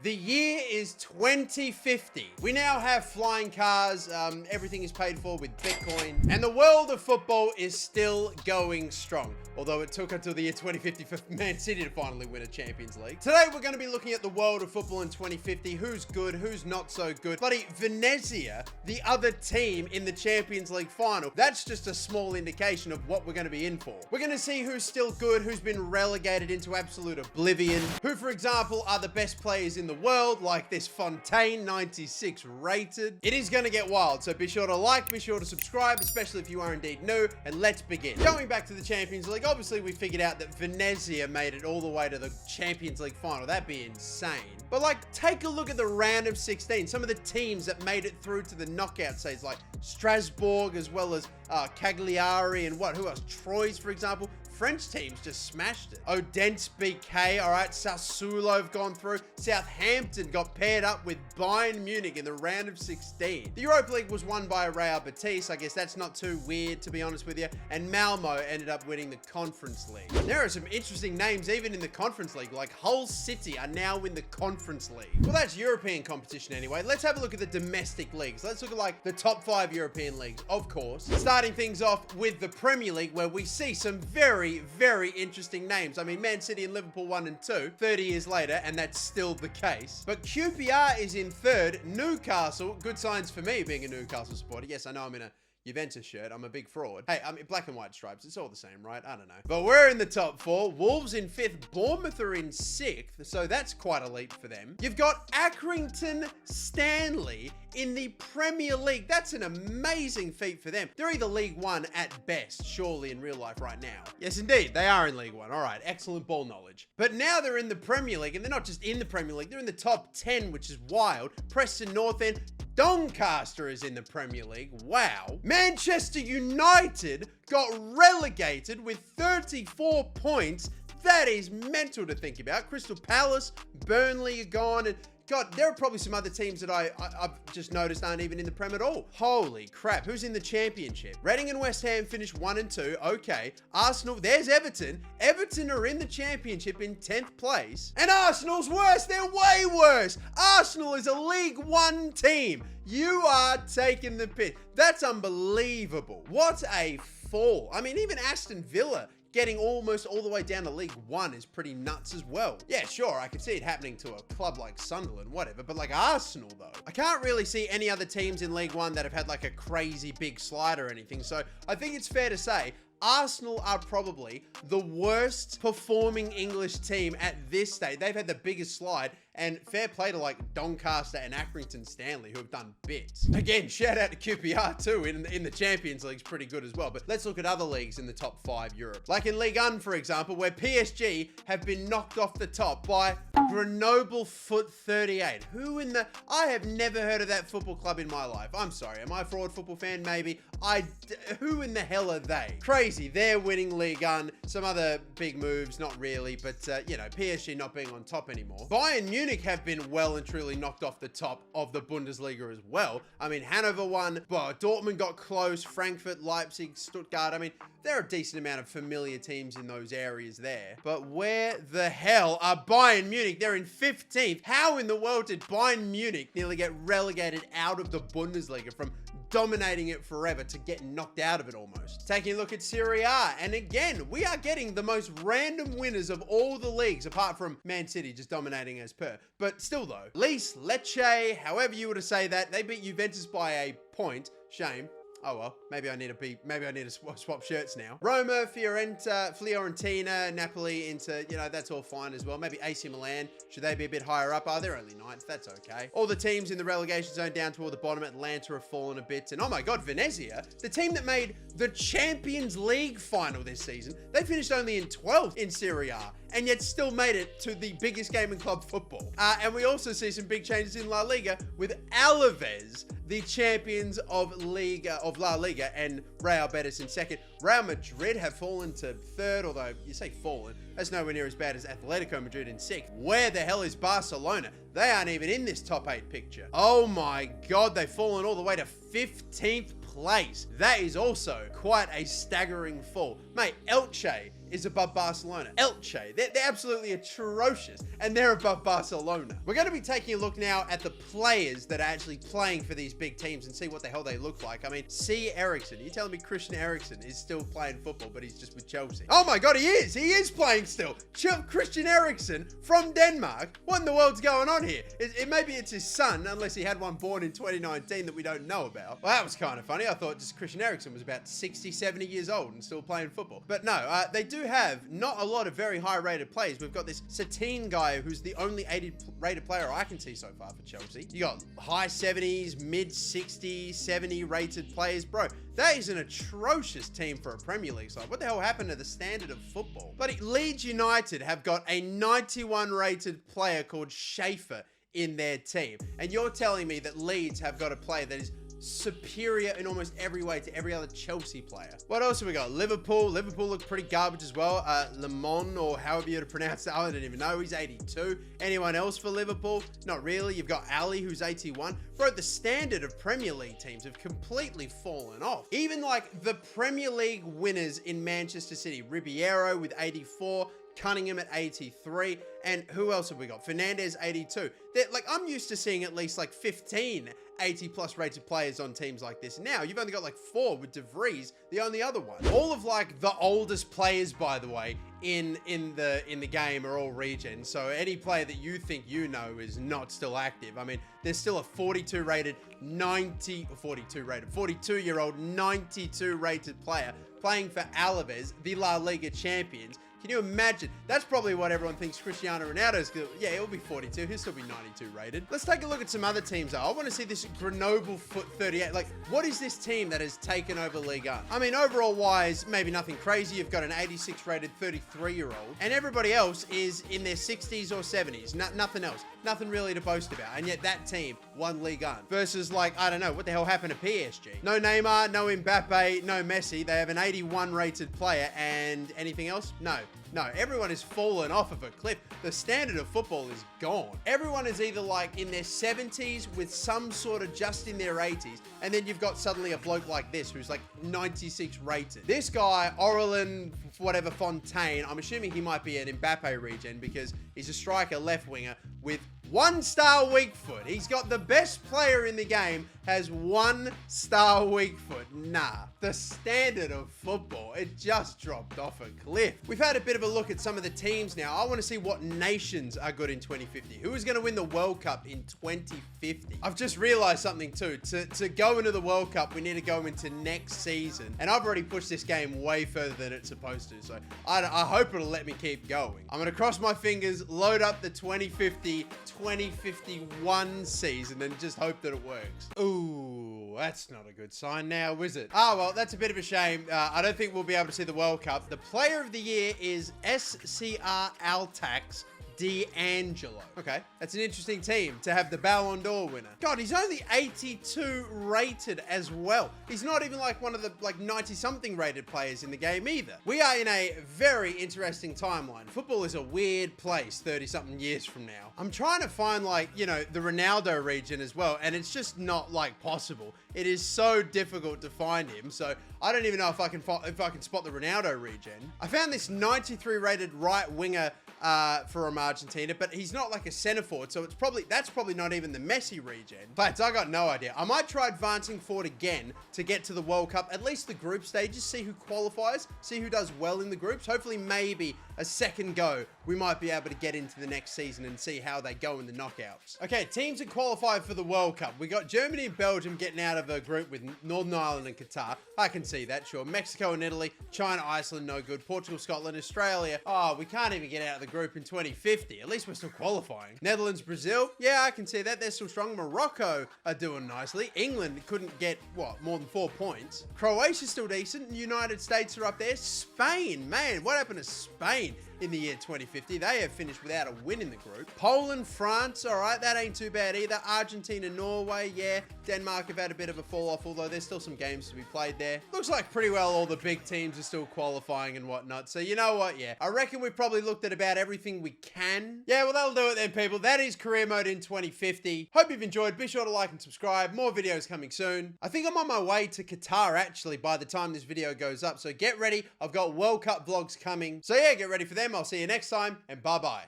The year is 2050. We now have flying cars. Everything is paid for with Bitcoin. And the world of football is still going strong. Although it took until the year 2050 for Man City to finally win a Champions League. Today, we're going to be looking at the world of football in 2050. Who's good, who's not so good. Buddy, Venezia, the other team in the Champions League final, that's just a small indication of what we're going to be in for. We're going to see who's still good, who's been relegated into absolute oblivion, who, for example, are the best players in the world, like this Fontaine, 96 rated. It is going to get wild, so be sure to like, be sure to subscribe, especially if you are indeed new, and let's begin. Going back to the Champions League, obviously we figured out that Venezia made it all the way to the Champions League final. That'd be insane. But like, take a look at the round of 16. Some of the teams that made it through to the knockout stage, like Strasbourg, as well as Cagliari, and who else? Troyes, for example. French teams just smashed it. Odense BK, all right. Sassuolo have gone through. Southampton got paired up with Bayern Munich in the round of 16. The Europa League was won by Real Betis. I guess that's not too weird, to be honest with you. And Malmo ended up winning the Conference League. There are some interesting names even in the Conference League, like Hull City are now in the Conference League. Well, that's European competition anyway. Let's have a look at the domestic leagues. Let's look at like the top 5 European leagues, of course. Starting things off with the Premier League, where we see some very interesting names. I mean, Man City and Liverpool 1 and 2, 30 years later, and that's still the case. But QPR is in third. Newcastle, good signs for me being a Newcastle supporter. Yes, I know I'm in a Juventus shirt. I'm a big fraud. Hey, I'm black and white stripes. It's all the same, right? I don't know. But we're in the top 4. Wolves in 5th. Bournemouth are in 6th. So that's quite a leap for them. You've got Accrington Stanley in the Premier League. That's an amazing feat for them. They're either League One at best, surely in real life right now. Yes, indeed. They are in League One. All right. Excellent ball knowledge. But now they're in the Premier League, and they're not just in the Premier League. They're in the top 10, which is wild. Preston North End. Doncaster is in the Premier League. Wow. Manchester United got relegated with 34 points. That is mental to think about. Crystal Palace, Burnley are gone, and God, there are probably some other teams that I've just noticed aren't even in the Prem at all. Holy crap. Who's in the Championship? Reading and West Ham finished 1 and 2. Okay. Arsenal, there's Everton. Everton are in the Championship in 10th place. And Arsenal's worse. They're way worse. Arsenal is a League One team. You are taking the piss. That's unbelievable. What a fall. I mean, even Aston Villa getting almost all the way down to League One is pretty nuts as well. Yeah, sure, I could see it happening to a club like Sunderland, whatever, but like Arsenal though, I can't really see any other teams in League One that have had like a crazy big slide or anything. So I think it's fair to say Arsenal are probably the worst performing English team at this stage. They've had the biggest slide, and fair play to like Doncaster and Accrington Stanley, who have done bits. Again, shout out to QPR too in the Champions League's pretty good as well. But let's look at other leagues in the top 5 Europe. Like in Ligue 1, for example, where PSG have been knocked off the top by Grenoble Foot 38. Who in the... I have never heard of that football club in my life. I'm sorry. Am I a fraud football fan? Maybe. Who in the hell are they? Crazy. They're winning Ligue 1. Some other big moves, not really, but you know, PSG not being on top anymore. Bayern Munich have been well and truly knocked off the top of the Bundesliga as well. I mean, Hanover won, but Dortmund got close, Frankfurt, Leipzig, Stuttgart. I mean, there are a decent amount of familiar teams in those areas there. But where the hell are Bayern Munich? They're in 15th. How in the world did Bayern Munich nearly get relegated out of the Bundesliga from dominating it forever to get knocked out of it almost? Taking a look at Serie A, and again, we are getting the most random winners of all the leagues, apart from Man City just dominating as per. But still though, Lecce, however you were to say that, they beat Juventus by a point. Shame. Oh well, maybe I need to swap shirts now. Roma, Fiorentina, Napoli, Inter, you know, that's all fine as well. Maybe AC Milan, should they be a bit higher up? Oh, they're only 9th, that's okay. All the teams in the relegation zone down toward the bottom. Atlanta have fallen a bit. And oh my God, Venezia, the team that made the Champions League final this season, they finished only in 12th in Serie A, and yet still made it to the biggest game in club football. And we also see some big changes in La Liga with Alaves, the champions of La Liga, and Real Betis in 2nd. Real Madrid have fallen to 3rd, although you say fallen, that's nowhere near as bad as Atletico Madrid in 6th. Where the hell is Barcelona? They aren't even in this top 8 picture. Oh my God, they've fallen all the way to 15th place. That is also quite a staggering fall. Mate, Elche is above Barcelona. Elche, they're absolutely atrocious, and they're above Barcelona. We're going to be taking a look now at the players that are actually playing for these big teams and see what the hell they look like. I mean, C. Eriksen. You're telling me Christian Eriksen is still playing football, but he's just with Chelsea? Oh my God, he is! He is playing still! Christian Eriksen from Denmark? What in the world's going on here? Maybe it's his son, unless he had one born in 2019 that we don't know about. Well, that was kind of funny. I thought just Christian Eriksen was about 60, 70 years old and still playing football. But no, they do have not a lot of very high-rated players. We've got this Satine guy who's the only 80-rated player I can see so far for Chelsea. You got high 70s, mid 60s, 70 rated players. Bro, that is an atrocious team for a Premier League side. What the hell happened to the standard of football? But Leeds United have got a 91 rated player called Schaefer in their team. And you're telling me that Leeds have got a player that is superior in almost every way to every other Chelsea player. What else have we got? Liverpool. Liverpool look pretty garbage as well. Lemon, or however you to pronounce that, I don't even know. He's 82. Anyone else for Liverpool? Not really. You've got Ali, who's 81. Bro, the standard of Premier League teams have completely fallen off. Even like the Premier League winners in Manchester City, Ribeiro with 84, Cunningham at 83, and who else have we got? Fernandez, 82. I'm used to seeing at least like 15 80+ rated players on teams like this. Now you've only got like 4 with De Vries, the only other one. All of like the oldest players, by the way, in the game are all regen. So any player that you think you know is not still active. I mean, there's still a 42 year old 92 rated player playing for Alaves, the La Liga champions. Can you imagine? That's probably what everyone thinks Cristiano Ronaldo's going to... Yeah, he'll be 42. He'll still be 92 rated. Let's take a look at some other teams, though. I want to see this Grenoble Foot 38. Like, what is this team that has taken over Ligue 1? I mean, overall-wise, maybe nothing crazy. You've got an 86 rated 33-year-old. And everybody else is in their 60s or 70s. Nothing else. Nothing really to boast about. And yet that team won Ligue 1. Versus, like, I don't know, what the hell happened to PSG? No Neymar, no Mbappe, no Messi. They have an 81 rated player. And anything else? No. No, everyone has fallen off of a cliff. The standard of football is gone. Everyone is either like in their 70s with some sort of just in their 80s, and then you've got suddenly a bloke like this who's like 96 rated. This guy, Aurelien, whatever, Fontaine, I'm assuming he might be an Mbappe regen because he's a striker left winger with 1-star weak foot. He's got the best player in the game, has 1-star weak foot. Nah, the standard of football, it just dropped off a cliff. We've had a bit of a look at some of the teams now. I want to see what nations are good in 2050. Who is going to win the World Cup in 2050? I've just realized something too. To go into the World Cup, we need to go into next season. And I've already pushed this game way further than it's supposed to. So I hope it'll let me keep going. I'm going to cross my fingers, load up the 2050-2051 season and just hope that it works. Ooh, that's not a good sign now, is it? Ah, well, that's a bit of a shame. I don't think we'll be able to see the World Cup. The player of the year is SCR Altax D'Angelo. Okay, that's an interesting team to have the Ballon d'Or winner. God, he's only 82 rated as well. He's not even like one of the like 90-something rated players in the game either. We are in a very interesting timeline. Football is a weird place 30-something years from now. I'm trying to find like, you know, the Ronaldo region as well, and it's just not like possible. It is so difficult to find him, so I don't even know if I can spot the Ronaldo region. I found this 93 rated right winger from Argentina, but he's not like a center forward, so that's probably not even the Messi regen. But I got no idea. I might try advancing forward again to get to the World Cup, at least the group stages, see who qualifies, see who does well in the groups. Hopefully maybe a second go, we might be able to get into the next season and see how they go in the knockouts. Okay, teams that qualified for the World Cup. We got Germany and Belgium getting out of a group with Northern Ireland and Qatar. I can see that, sure. Mexico and Italy, China, Iceland, no good. Portugal, Scotland, Australia. Oh, we can't even get out of the group in 2050. At least we're still qualifying. Netherlands, Brazil. Yeah, I can see that. They're still strong. Morocco are doing nicely. England couldn't get, what, more than 4 points. Croatia's still decent. United States are up there. Spain, man, what happened to Spain? in the year 2050. They have finished without a win in the group. Poland, France, all right, that ain't too bad either. Argentina, Norway, yeah. Denmark have had a bit of a fall off, although there's still some games to be played there. Looks like pretty well all the big teams are still qualifying and whatnot. So you know what? Yeah, I reckon we've probably looked at about everything we can. Yeah, well, that'll do it then, people. That is career mode in 2050. Hope you've enjoyed. Be sure to like and subscribe. More videos coming soon. I think I'm on my way to Qatar, actually, by the time this video goes up. So get ready. I've got World Cup vlogs coming. So yeah, get ready for them. I'll see you next time, and bye-bye.